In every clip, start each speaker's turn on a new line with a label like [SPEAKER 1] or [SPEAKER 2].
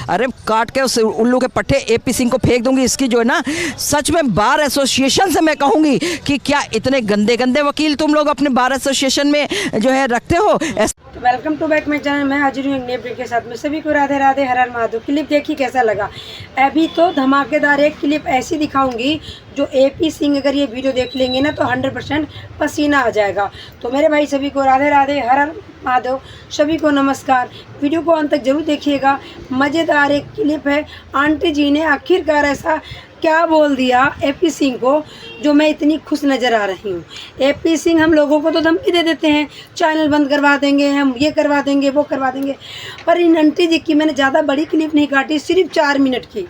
[SPEAKER 1] अरे काट के उस उल्लू के पट्टे AP सिंह को फेंक दूंगी। इसकी जो है ना, सच में बार एसोसिएशन से मैं कहूँगी कि क्या इतने गंदे गंदे वकील तुम लोग अपने बार एसोसिएशन में जो है रखते हो।
[SPEAKER 2] तो welcome to back my channel. मैं हाजिर हूँ एक नए वीडियो के साथ में। सभी को राधे राधे, हर हर महादेव। क्लिप देखी कैसा लगा? अभी तो धमाकेदार एक क्लिप ऐसी दिखाऊंगी जो AP सिंह अगर ये वीडियो देख लेंगे ना तो 100% पसीना आ जाएगा। तो मेरे भाई सभी को राधे राधे, हर हर महादेव, सभी को नमस्कार। वीडियो को अंत तक जरूर देखिएगा। मज़ेदार एक क्लिप है। आंटी जी ने आखिरकार ऐसा क्या बोल दिया AP सिंह को जो मैं इतनी खुश नज़र आ रही हूँ। AP सिंह हम लोगों को तो धमकी दे देते हैं, चैनल बंद करवा देंगे, हम ये करवा देंगे, वो करवा देंगे। पर इन आंटी जी की मैंने ज़्यादा बड़ी क्लिप नहीं काटी, सिर्फ 4 मिनट की।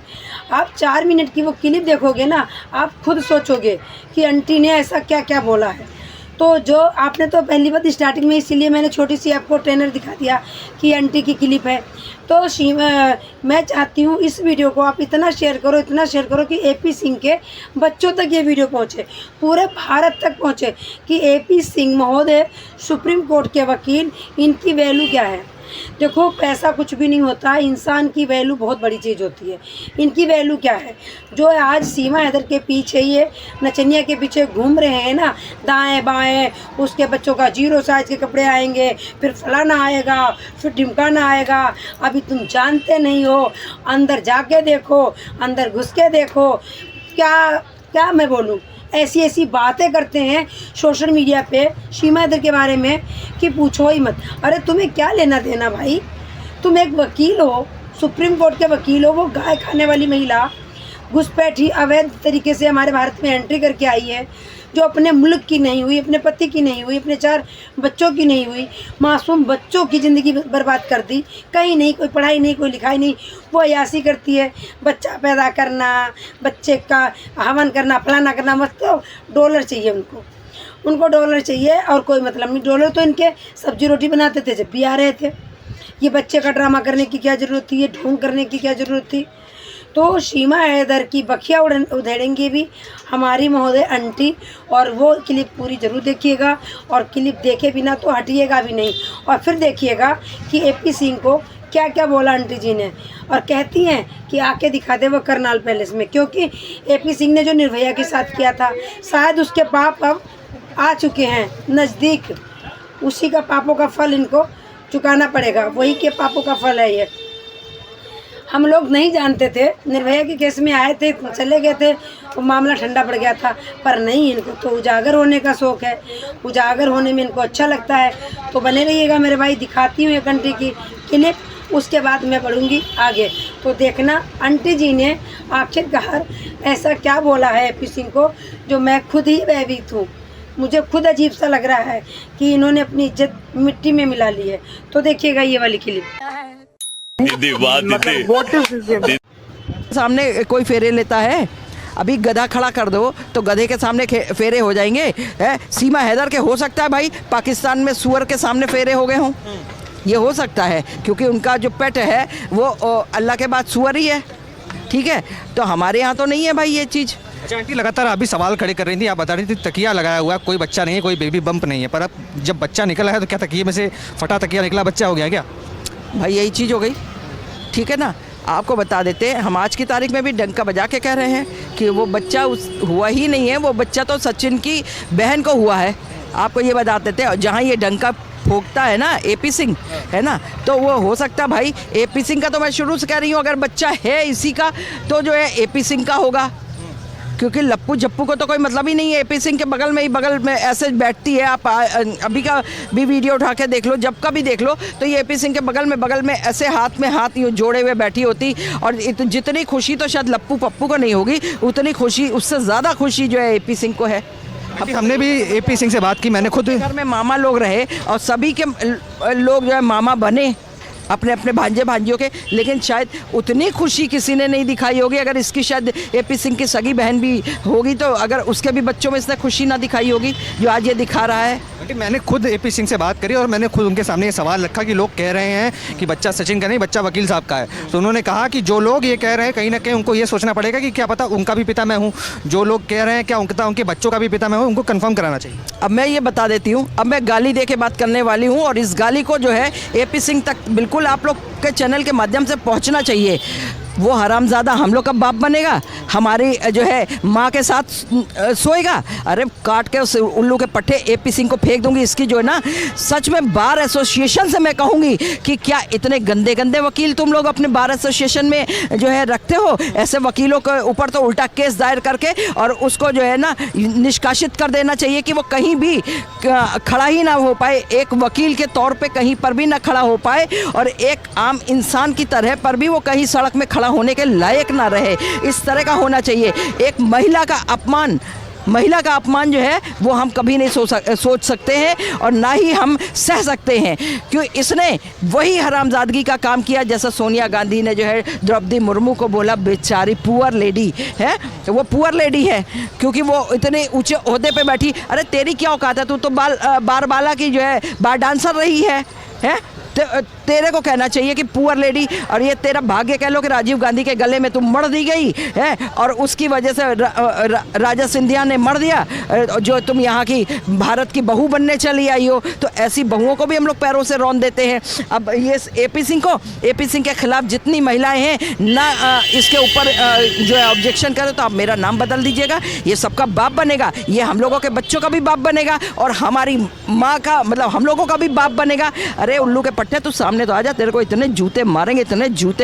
[SPEAKER 2] आप 4 मिनट की वो क्लिप देखोगे ना, आप खुद सोचोगे कि आंटी ने ऐसा क्या क्या बोला है। तो जो आपने तो पहली बात स्टार्टिंग में, इसीलिए मैंने छोटी सी आपको ट्रेलर दिखा दिया कि आंटी की क्लिप है। तो मैं चाहती हूँ इस वीडियो को आप इतना शेयर करो कि AP सिंह के बच्चों तक ये वीडियो पहुँचे, पूरे भारत तक पहुँचे कि AP सिंह महोदय सुप्रीम कोर्ट के वकील, इनकी वैल्यू क्या है। देखो, पैसा कुछ भी नहीं होता, इंसान की वैल्यू बहुत बड़ी चीज़ होती है। इनकी वैल्यू क्या है? जो आज सीमा हैदर के पीछे, ये नचनिया के पीछे घूम रहे हैं ना, दाएं बाएं, उसके बच्चों का 0 साइज़ के कपड़े आएंगे, फिर फलाना आएगा, फिर ढिमकाना आएगा। अभी तुम जानते नहीं हो, अंदर जाके देखो, अंदर घुस के देखो। क्या मैं बोलूँ, ऐसी ऐसी बातें करते हैं सोशल मीडिया पे सीमा हैदर के बारे में कि पूछो ही मत। अरे तुम्हें क्या लेना देना भाई? तुम एक वकील हो, सुप्रीम कोर्ट के वकील हो। वो गाय खाने वाली महिला घुसपैठी अवैध तरीके से हमारे भारत में एंट्री करके आई है, जो अपने मुल्क की नहीं हुई, अपने पति की नहीं हुई, अपने 4 बच्चों की नहीं हुई, मासूम बच्चों की ज़िंदगी बर्बाद कर दी। कहीं नहीं, कोई पढ़ाई नहीं, कोई लिखाई नहीं, वो अयासी करती है। बच्चा पैदा करना, बच्चे का हवन करना, फलाना करना, बस तो डॉलर चाहिए उनको डॉलर चाहिए और कोई मतलब नहीं। डॉलर तो इनके सब्जी रोटी बनाते थे जब भी आ रहे थे। ये बच्चे का ड्रामा करने की क्या ज़रूरत थी? ये ढोंग करने की क्या ज़रूरत थी? तो सीमा हैदर की बखिया उधेड़ेंगी भी हमारी महोदय आंटी। और वो क्लिप पूरी ज़रूर देखिएगा, और क्लिप देखे बिना तो हटिएगा भी नहीं। और फिर देखिएगा कि AP सिंह को क्या क्या बोला आंटी जी ने। और कहती हैं कि आके दिखा दे वो करनाल पैलेस में, क्योंकि AP सिंह ने जो निर्भया के साथ किया था, शायद उसके पाप अब आ चुके हैं नज़दीक। उसी का पापों का फल इनको चुकाना पड़ेगा, वही के पापों का फल है ये। हम लोग नहीं जानते थे, निर्भया के केस में आए थे, चले गए थे, वो मामला ठंडा पड़ गया था। पर नहीं, इनको तो उजागर होने का शौक़ है, उजागर होने में इनको अच्छा लगता है। तो बने रहिएगा मेरे भाई, दिखाती हूँ एक आंटी की क्लिप, उसके बाद मैं बढ़ूँगी आगे। तो देखना आंटी जी ने आखिरकार ऐसा क्या बोला है AP सिंह को जो मैं खुद ही भयभीत हूँ। मुझे खुद अजीब सा लग रहा है कि इन्होंने अपनी इज्जत मिट्टी में मिला ली है। तो देखिएगा ये वाली क्लिप।
[SPEAKER 1] सामने कोई फेरे लेता है? अभी गधा खड़ा कर दो तो गधे के सामने फेरे हो जाएंगे। है सीमा हैदर के हो सकता है भाई पाकिस्तान में सुअर के सामने फेरे हो गए हों, ये हो सकता है, क्योंकि उनका जो पेट है वो अल्लाह के बाद सुअर ही है। ठीक है, तो हमारे यहाँ तो नहीं है भाई ये चीज़।
[SPEAKER 3] अच्छा आंटी, लगातार अभी सवाल खड़े कर रही थी, आप बता रही थी तकिया लगाया हुआ है, कोई बच्चा नहीं है, कोई बेबी बम्प नहीं है। पर अब जब बच्चा निकला है तो क्या तकिए में से फटा तकिया निकला, बच्चा हो गया क्या?
[SPEAKER 1] भाई यही चीज़ हो गई। ठीक है ना, आपको बता देते हैं, हम आज की तारीख में भी डंका बजा के कह रहे हैं कि वो बच्चा हुआ ही नहीं है। वो बच्चा तो सचिन की बहन को हुआ है। आपको ये बता देते हैं, जहाँ ये डंका फोकता है ना AP सिंह, है ना, तो वो हो सकता भाई AP सिंह का। तो मैं शुरू से कह रही हूँ, अगर बच्चा है इसी का तो जो है AP सिंह का होगा, क्योंकि लप्पू जप्पू को तो कोई मतलब ही नहीं है। AP सिंह के बगल में ऐसे बैठती है। आप अभी का भी वीडियो उठा के देख लो, जब का भी देख लो, तो ये AP सिंह के बगल में ऐसे हाथ में हाथ जोड़े हुए बैठी होती। और जितनी खुशी तो शायद लप्पू पप्पू को नहीं होगी, उतनी खुशी, उससे ज़्यादा खुशी जो है AP सिंह को है।
[SPEAKER 3] अभी हमने भी AP सिंह से बात की, मैंने खुद
[SPEAKER 1] घर में मामा लोग रहे और सभी के लोग जो है मामा बने अपने अपने भांजे भांजियों के, लेकिन शायद उतनी खुशी किसी ने नहीं दिखाई होगी। अगर इसकी शायद AP सिंह की सगी बहन भी होगी तो अगर उसके भी बच्चों में इसने खुशी ना दिखाई होगी जो आज ये दिखा रहा है।
[SPEAKER 3] आंटी मैंने खुद एपी सिंह से बात करी और मैंने खुद उनके सामने ये सवाल रखा कि लोग कह रहे हैं कि बच्चा सचिन का नहीं, बच्चा वकील साहब का है। तो उन्होंने कहा कि जो लोग ये कह रहे हैं कहीं ना कहीं उनको ये सोचना पड़ेगा कि क्या पता उनका भी पिता मैं हूँ, जो लोग कह रहे हैं क्या उनके बच्चों का भी पिता मैं हूँ, उनको कन्फर्म कराना चाहिए।
[SPEAKER 1] अब मैं ये बता देती हूँ, अब मैं गाली दे के बात करने वाली हूँ और इस गाली को जो है एपी सिंह तक बिल्कुल आप लोग के चैनल के माध्यम से पहुँचना चाहिए। वो हरामजादा हम लोग का बाप बनेगा, हमारी जो है माँ के साथ सोएगा। अरे काट के उस उल्लू के पट्टे एपी सिंह को फेंक दूंगी। इसकी जो है ना सच में बार एसोसिएशन से मैं कहूँगी कि क्या इतने गंदे गंदे वकील तुम लोग अपने बार एसोसिएशन में जो है रखते हो। ऐसे वकीलों के ऊपर तो उल्टा केस दायर करके और उसको जो है ना निष्कासित कर देना चाहिए कि वो कहीं भी खड़ा ही ना हो पाए, एक वकील के तौर पे कहीं पर भी ना खड़ा हो पाए और एक आम इंसान की तरह पर भी वो कहीं सड़क में होने के लायक ना रहे। इस तरह का होना चाहिए। एक महिला का अपमान जो है वो हम कभी नहीं सोच सकते हैं और ना ही हम सह सकते हैं, क्यों इसने वही हरामजादगी का काम किया जैसा सोनिया गांधी ने जो है द्रौपदी मुर्मू को बोला बेचारी पुअर लेडी है। वो पुअर लेडी है क्योंकि वो इतने ऊंचे ओहदे पे बैठी। अरे तेरी क्या औकात है, तू तो बार बाला की जो है बार डांसर रही है? तेरे को कहना चाहिए कि पुअर लेडी। और ये तेरा भाग्य कह लो कि राजीव गांधी के गले में तुम मर दी गई है और उसकी वजह से राजा सिंधिया ने मर दिया, जो तुम यहाँ की भारत की बहू बनने चली आई हो। तो ऐसी बहुओं को भी हम लोग पैरों से रौंद देते हैं। अब ये एपी सिंह के खिलाफ जितनी महिलाएं हैं ना इसके ऊपर जो है ऑब्जेक्शन करें तो आप मेरा नाम बदल दीजिएगा। ये सबका बाप बनेगा, ये हम लोगों के बच्चों का भी बाप बनेगा और हमारी माँ का मतलब हम लोगों का भी बाप बनेगा। अरे उल्लू के पट्टे तू सामने तो आ जा, तेरे को इतने जूते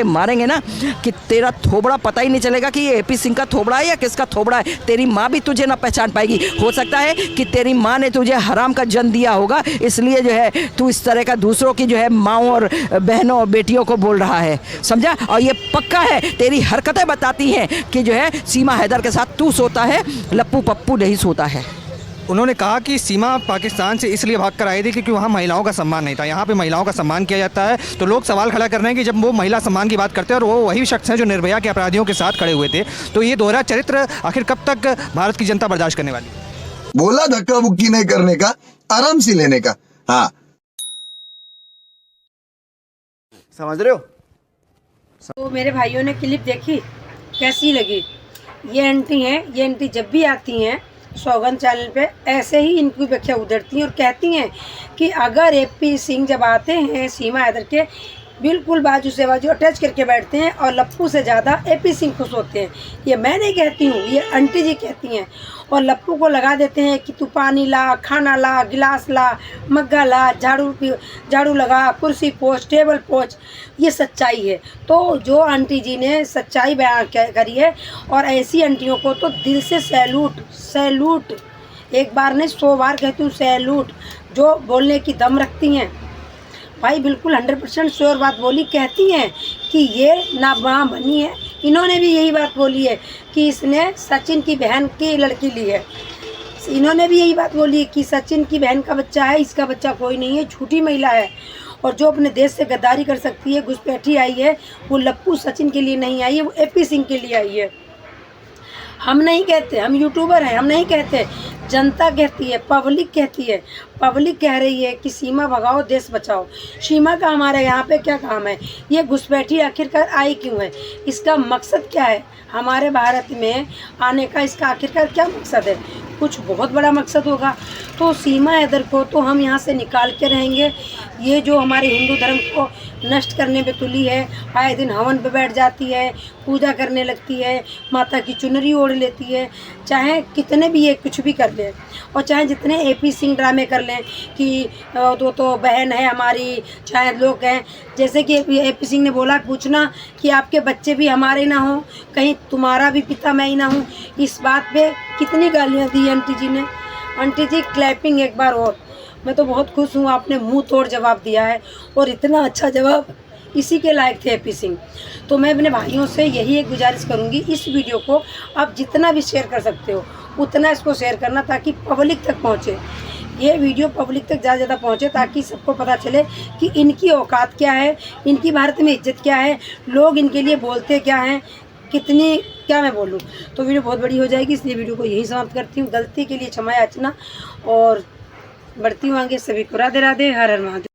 [SPEAKER 1] मारेंगे ना कि तेरा थोबड़ा पता ही नहीं चलेगा कि ये एपी सिंह का थोबड़ा है या किसका थोबड़ा है। तेरी माँ भी तुझे ना पहचान पाएगी। हो सकता है कि तेरी माँ ने तुझे हराम का जन्म दिया होगा, इसलिए जो है तू इस तरह का दूसरों की जो है माँओं और बहनों और बेटियों को बोल रहा है, समझा। और ये पक्का है, तेरी हरकतें बताती हैं कि जो है सीमा हैदर के साथ तू सोता है, लप्पू पप्पू नहीं सोता है।
[SPEAKER 3] उन्होंने कहा कि सीमा पाकिस्तान से इसलिए भाग कर आई थी क्योंकि वहाँ महिलाओं का सम्मान नहीं था। यहाँ पे महिलाओं का सम्मान किया जाता है। तो लोग सवाल खड़ा कर रहे हैं कि जब वो महिला सम्मान की बात करते हैं और वो वही शख्स हैं जो निर्भया के अपराधियों के साथ खड़े हुए थे, तो ये दोहरा चरित्र आखिर कब तक भारत की जनता बर्दाश्त करने वाली है?
[SPEAKER 4] बोला धक्का मुक्की नहीं करने का, आराम से लेने का। हाँ
[SPEAKER 5] समझ रहे हो।
[SPEAKER 2] तो मेरे भाइयों ने क्लिप देखी, कैसी लगी? ये आंटी हैं, ये आंटी जब भी आती हैं सौगंध चैनल पे ऐसे ही इनकी व्याख्या उधरती हैं और कहती हैं कि अगर एपी सिंह जब आते हैं सीमा हैदर के बिल्कुल बाजू से बाजू अटैच करके बैठते हैं और लप्पू से ज़्यादा एपी सिंह खुश होते हैं। ये मैं नहीं कहती हूँ, ये आंटी जी कहती हैं। और लप्पू को लगा देते हैं कि तू पानी ला, खाना ला, गिलास ला, मग्गा ला, झाड़ू लगा, कुर्सी पोंछ, टेबल पोंछ। ये सच्चाई है। तो जो आंटी जी ने सच्चाई बयान करी है और ऐसी आंटियों को तो दिल से सैल्यूट, एक बार नहीं 100 बार कहती हूँ सैल्यूट, जो बोलने की दम रखती हैं। भाई बिल्कुल 100% श्योर बात बोली, कहती हैं कि ये ना माँ बनी है। इन्होंने भी यही बात बोली है कि इसने सचिन की बहन की लड़की ली है। इन्होंने भी यही बात बोली है कि सचिन की बहन का बच्चा है, इसका बच्चा कोई नहीं है, झूठी महिला है। और जो अपने देश से गद्दारी कर सकती है, घुसपैठी आई है, वो लप्पू सचिन के लिए नहीं आई है, वो एपी सिंह के लिए आई है। हम नहीं कहते, हम यूट्यूबर हैं, हम नहीं कहते, जनता कहती है, पब्लिक कहती है। पब्लिक कह रही है कि सीमा भगाओ, देश बचाओ। सीमा का हमारे यहाँ पे क्या काम है? ये घुसपैठी आखिरकार आई क्यों है? इसका मकसद क्या है? हमारे भारत में आने का इसका आखिरकार क्या मकसद है? कुछ बहुत बड़ा मकसद होगा। तो सीमा हैदर को तो हम यहाँ से निकाल के रहेंगे। ये जो हमारे हिंदू धर्म को नष्ट करने पे तुली है, आए दिन हवन पे बैठ जाती है, पूजा करने लगती है, माता की चुनरी ओढ़ लेती है, चाहे कितने भी ये कुछ भी कर ले और चाहे जितने एपी सिंह ड्रामे कर लें कि तो बहन है हमारी, चाहे लोग हैं। जैसे कि एपी सिंह ने बोला, पूछना कि आपके बच्चे भी हमारे ना हो, कहीं तुम्हारा भी पिता मैं ही ना हूँ। इस बात पे कितनी गालियाँ दी आंटी जी ने। आंटी जी क्लैपिंग एक बार और। मैं तो बहुत खुश हूँ, आपने मुंह तोड़ जवाब दिया है और इतना अच्छा जवाब इसी के लायक थे एपी सिंह। तो मैं अपने भाइयों से यही एक गुजारिश करूँगी, इस वीडियो को आप जितना भी शेयर कर सकते हो उतना इसको शेयर करना, ताकि पब्लिक तक पहुँचे। ये वीडियो पब्लिक तक ज़्यादा ज़्यादा पहुँचे, ताकि सबको पता चले कि इनकी औकात क्या है, इनकी भारत में इज्जत क्या है, लोग इनके लिए बोलते क्या हैं, कितनी क्या मैं बोलूँ। तो वीडियो बहुत बड़ी हो जाएगी, इसलिए वीडियो को यही समाप्त करती हूँ। गलती के लिए क्षमा याचना और बढ़ती हूँ आगे। सभी को राधे राधे, हर हर महादेव।